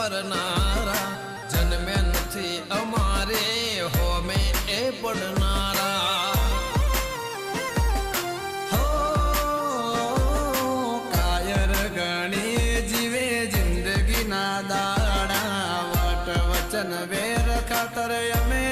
ફરનારા જન્મે નથી અમારે હોમે એ પડનારા હો કાયર ગણી જીવે જિંદગી ના દાડા વટ વચન વેર ખાતર અમે